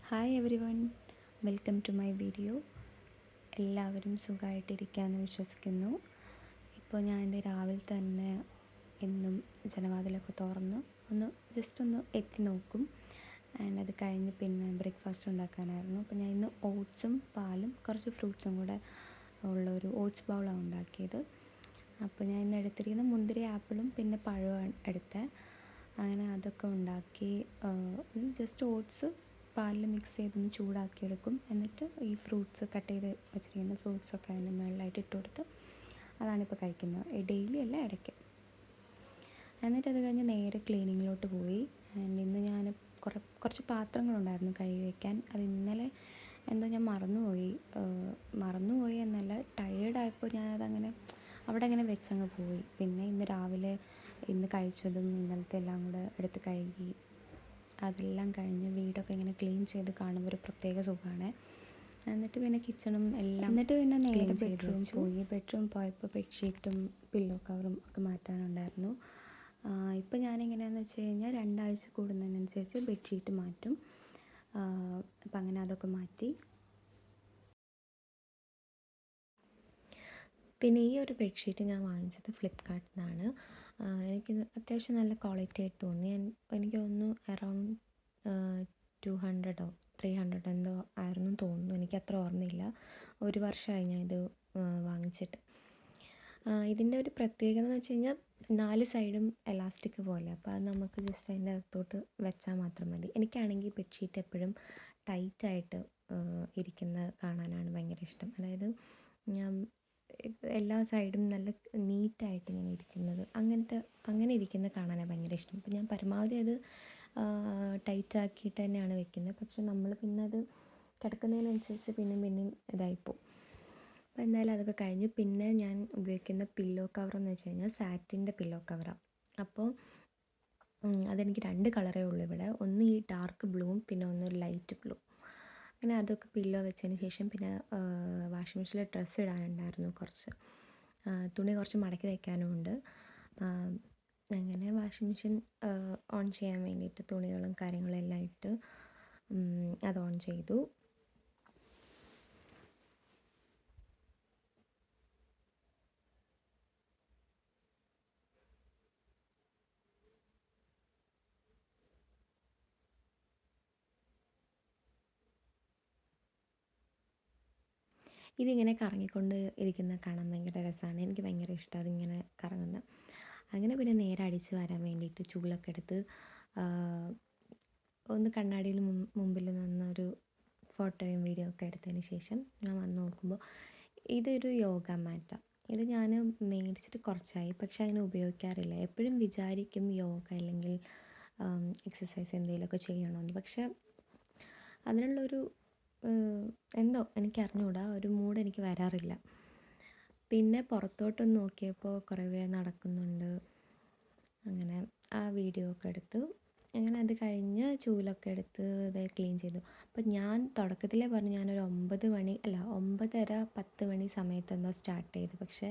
Hi everyone, welcome to my video. എല്ലാവരും സുഖമായിട്ടിരിക്കാമെന്ന് വിശ്വസിക്കുന്നു. ഇപ്പോൾ ഞാൻ എൻ്റെ രാവിലെ തന്നെ എന്നും ജനവാതിലൊക്കെ തുറന്ന് ഒന്ന് എത്തി നോക്കും. ആൻഡ് അത് കഴിഞ്ഞ് പിന്നെ ബ്രേക്ക്ഫാസ്റ്റ് ഉണ്ടാക്കാനായിരുന്നു. അപ്പോൾ ഞാൻ ഇന്ന് ഓട്സും പാലും കുറച്ച് ഫ്രൂട്ട്സും കൂടെ ഉള്ളൊരു ഓട്സ് ബൗളാണ് ഉണ്ടാക്കിയത്. അപ്പോൾ ഞാൻ ഇന്ന് എടുത്തിരിക്കുന്ന മുന്തിരി, ആപ്പിളും പിന്നെ പഴവും എടുത്തത്. അങ്ങനെ അതൊക്കെ ഉണ്ടാക്കി ജസ്റ്റ് ഓട്സ് പാലിൽ മിക്സ് ചെയ്തൊന്ന് ചൂടാക്കിയെടുക്കും. എന്നിട്ട് ഈ ഫ്രൂട്ട്സ് കട്ട് ചെയ്ത് വെച്ചിരിക്കുന്ന ഫ്രൂട്ട്സൊക്കെ അതിൻ്റെ മുകളിലായിട്ട് ഇട്ട് കൊടുത്ത് അതാണിപ്പോൾ കഴിക്കുന്നത്. ഡെയിലി അല്ല, ഇടയ്ക്ക്. എന്നിട്ട് അത് കഴിഞ്ഞ് നേരെ ക്ലീനിങ്ങിലോട്ട് പോയി. ആൻഡ് ഇന്ന് ഞാൻ കുറച്ച് പാത്രങ്ങളുണ്ടായിരുന്നു കഴുകി വയ്ക്കാൻ. അത് ഇന്നലെ എന്തോ ഞാൻ മറന്നുപോയി എന്നല്ല, ടയേർഡായപ്പോൾ ഞാനതങ്ങനെ അവിടെ അങ്ങനെ വെച്ചങ്ങ് പോയി. പിന്നെ ഇന്ന് രാവിലെ ഇന്ന് കഴിച്ചതും ഇന്നലത്തെ എല്ലാം കൂടെ എടുത്ത് കഴുകി അതെല്ലാം കഴിഞ്ഞ് വീടൊക്കെ ഇങ്ങനെ ക്ലീൻ ചെയ്ത് കാണുമ്പോൾ ഒരു പ്രത്യേക സുഖമാണ്. എന്നിട്ട് പിന്നെ കിച്ചണും എല്ലാം പിന്നെ നേരെ ബെഡ്റൂം പോയപ്പോൾ ബെഡ്ഷീറ്റും പില്ലോ കവറും ഒക്കെ മാറ്റാനുണ്ടായിരുന്നു. ഇപ്പോൾ ഞാനെങ്ങനെയാണെന്ന് വെച്ച് കഴിഞ്ഞാൽ 2 ആഴ്ച കൂടുന്നതിനനുസരിച്ച് ബെഡ്ഷീറ്റ് മാറ്റും. അപ്പം അങ്ങനെ അതൊക്കെ മാറ്റി. പിന്നെ ഈ ഒരു ബെഡ്ഷീറ്റ് ഞാൻ വാങ്ങിച്ചത് ഫ്ലിപ്കാർട്ടിൽ നിന്നാണ്. എനിക്ക് അത്യാവശ്യം നല്ല ക്വാളിറ്റി ആയിട്ട് തോന്നി. എനിക്ക് തോന്നുന്നു അറൗണ്ട് 200 300 എന്തോ ആയിരുന്നു തോന്നുന്നു. എനിക്കത്ര ഓർമ്മയില്ല. 1 വർഷമായി ഞാൻ ഇത് വാങ്ങിച്ചിട്ട്. ഇതിൻ്റെ ഒരു പ്രത്യേകത എന്ന് വെച്ച് കഴിഞ്ഞാൽ 4 സൈഡും എലാസ്റ്റിക് പോലെ. അപ്പോൾ അത് നമുക്ക് ജസ്റ്റ് അതിൻ്റെ അകത്തോട്ട് വെച്ചാൽ മാത്രം മതി. എനിക്കാണെങ്കിൽ ബെഡ്ഷീറ്റ് എപ്പോഴും ടൈറ്റായിട്ട് ഇരിക്കുന്ന കാണാനാണ് ഭയങ്കര ഇഷ്ടം. അതായത് ഞാൻ എല്ലാ സൈഡും നല്ല നീറ്റായിട്ട് ഇങ്ങനെ ഇരിക്കുന്നത്, അങ്ങനെ ഇരിക്കുന്നത് കാണാനാണ് ഭയങ്കര ഇഷ്ടം. അപ്പോൾ ഞാൻ പരമാവധി അത് ടൈറ്റാക്കിയിട്ട് തന്നെയാണ് വെക്കുന്നത്. പക്ഷെ നമ്മൾ പിന്നെ അത് കിടക്കുന്നതിനനുസരിച്ച് പിന്നെയും ഇതായിപ്പോവും. അപ്പോൾ എന്തായാലും അതൊക്കെ കഴിഞ്ഞു. പിന്നെ ഞാൻ ഉപയോഗിക്കുന്ന പില്ലോ കവറെന്ന് വെച്ച് കഴിഞ്ഞാൽ സാറ്റിൻ്റെ പില്ലോ കവറാണ്. അപ്പോൾ അതെനിക്ക് 2 കളറേ ഉള്ളൂ ഇവിടെ. ഒന്ന് ഈ ഡാർക്ക് ബ്ലൂവും പിന്നെ ഒന്ന് ലൈറ്റ് ബ്ലൂ. അങ്ങനെ അതൊക്കെ പില്ലോ വെച്ചതിന് ശേഷം പിന്നെ വാഷിംഗ് മെഷീനിൽ ഡ്രസ്സ് ഇടാനുണ്ടായിരുന്നു. തുണി കുറച്ച് മടക്കി വയ്ക്കാനും ഉണ്ട്. അങ്ങനെ വാഷിംഗ് മെഷീൻ ഓൺ ചെയ്യാൻ വേണ്ടിയിട്ട് തുണികളും കാര്യങ്ങളും എല്ലാം ഇട്ട് അത് ഓൺ ചെയ്തു. ഇതിങ്ങനെ കറങ്ങിക്കൊണ്ട് ഇരിക്കുന്ന കാണാൻ ഭയങ്കര രസമാണ്. എനിക്ക് ഭയങ്കര ഇഷ്ടമാണ് അതിങ്ങനെ കറങ്ങുന്നത്. അങ്ങനെ പിന്നെ നേരെ അടിച്ച് വരാൻ വേണ്ടിയിട്ട് ചൂലൊക്കെ എടുത്ത് ഒന്ന് കണ്ണാടിയിൽ മുമ്പിൽ നിന്നൊരു ഫോട്ടോയും വീഡിയോ ഒക്കെ എടുത്തതിന് ശേഷം ഞാൻ വന്ന് നോക്കുമ്പോൾ ഇതൊരു യോഗ മാറ്റാണ്. ഇത് ഞാൻ മേടിച്ചിട്ട് കുറച്ചായി, പക്ഷെ അതിനെ ഉപയോഗിക്കാറില്ല. എപ്പോഴും വിചാരിക്കും യോഗ അല്ലെങ്കിൽ എക്സസൈസ് എന്തെങ്കിലുമൊക്കെ ചെയ്യണമെന്ന്. പക്ഷെ അതിനുള്ളൊരു എന്തോ എനിക്കറിഞ്ഞൂടാ, ഒരു മൂഡ് എനിക്ക് വരാറില്ല. പിന്നെ പുറത്തോട്ടൊന്ന് നോക്കിയപ്പോൾ കുറേ പേര് നടക്കുന്നുണ്ട്. അങ്ങനെ ആ വീഡിയോ ഒക്കെ എടുത്തു. അങ്ങനെ അത് കഴിഞ്ഞ് ചൂലൊക്കെ എടുത്ത് ഇത് ക്ലീൻ ചെയ്തു. അപ്പം ഞാൻ തുടക്കത്തിലേ പറഞ്ഞു ഞാനൊരു 9:30 10 മണി സമയത്തെന്തോ സ്റ്റാർട്ട് ചെയ്തു. പക്ഷേ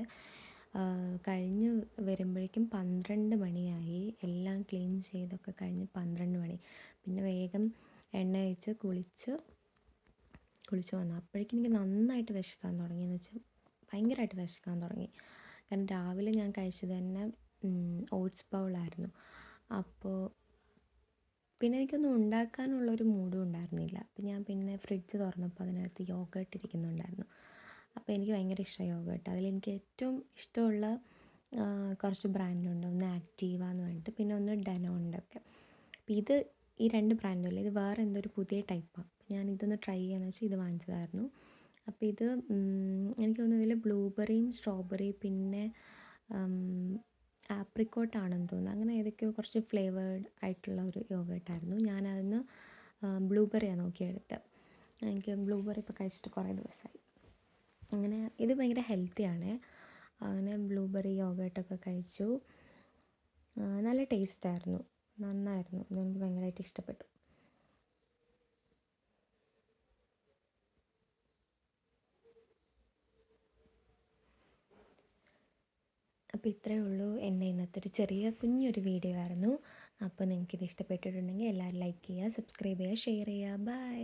കഴിഞ്ഞ് വരുമ്പോഴേക്കും 12 മണിയായി. എല്ലാം ക്ലീൻ ചെയ്തൊക്കെ കഴിഞ്ഞ് 12 മണി. പിന്നെ വേഗം എണ്ണ തേച്ച് കുളിച്ച് വന്നു. അപ്പോഴേക്കും എനിക്ക് നന്നായിട്ട് വിശക്കാൻ തുടങ്ങി. എന്ന് വെച്ചാൽ ഭയങ്കരമായിട്ട് വിശക്കാൻ തുടങ്ങി. കാരണം രാവിലെ ഞാൻ കഴിച്ചത് തന്നെ ഓട്സ് ബൗളായിരുന്നു. അപ്പോൾ പിന്നെ എനിക്കൊന്നും ഉണ്ടാക്കാനുള്ളൊരു മൂഡും ഉണ്ടായിരുന്നില്ല. അപ്പം ഞാൻ പിന്നെ ഫ്രിഡ്ജ് തുറന്നപ്പോൾ അതിനകത്ത് യോഗട്ട് ഇരിക്കുന്നുണ്ടായിരുന്നു. അപ്പോൾ എനിക്ക് ഭയങ്കര ഇഷ്ടമാണ് യോഗട്ട്. അതിലെനിക്ക് ഏറ്റവും ഇഷ്ടമുള്ള കുറച്ച് ബ്രാൻഡുണ്ട്. ഒന്ന് ആക്റ്റീവ എന്ന് പറഞ്ഞിട്ട്, പിന്നെ ഒന്ന് ഡെനോണിൻ്റെ ഒക്കെ. അപ്പോൾ ഈ 2 ബ്രാൻഡും ഇല്ല, ഇത് വേറെ എന്തോ ഒരു പുതിയ ടൈപ്പാണ്. ഞാൻ ഇതൊന്ന് ട്രൈ ചെയ്യാമെന്ന് വെച്ചാൽ ഇത് വാങ്ങിച്ചതായിരുന്നു. അപ്പോൾ ഇത് എനിക്ക് തോന്നുന്നു ഇതിൽ ബ്ലൂബെറിയും സ്ട്രോബെറി പിന്നെ ആപ്രിക്കോട്ടാണെന്ന് തോന്നുന്നു. അങ്ങനെ ഏതൊക്കെയോ കുറച്ച് ഫ്ലേവേർഡ് ആയിട്ടുള്ള ഒരു യോഗട്ടായിരുന്നു. ഞാനതിന് ബ്ലൂബെറിയാണ് നോക്കിയെടുത്തത്. എനിക്ക് ബ്ലൂബെറി ഇപ്പോൾ കഴിച്ചിട്ട് കുറേ ദിവസമായി. അങ്ങനെ ഇത് ഭയങ്കര ഹെൽത്തിയാണ്. അങ്ങനെ ബ്ലൂബെറി യോഗട്ടൊക്കെ കഴിച്ചു. നല്ല ടേസ്റ്റായിരുന്നു, നന്നായിരുന്നു. ഇതെനിക്ക് ഭയങ്കരമായിട്ട് ഇഷ്ടപ്പെട്ടു. അപ്പോൾ ഇത്രയേ ഉള്ളൂ എൻ്റെ ഇന്നത്തെ ഒരു ചെറിയ കുഞ്ഞൊരു വീഡിയോ ആയിരുന്നു. അപ്പോൾ നിങ്ങൾക്കിത് ഇഷ്ടപ്പെട്ടിട്ടുണ്ടെങ്കിൽ എല്ലാവരും ലൈക്ക് ചെയ്യുക, സബ്സ്ക്രൈബ് ചെയ്യുക, ഷെയർ ചെയ്യുക. ബൈ.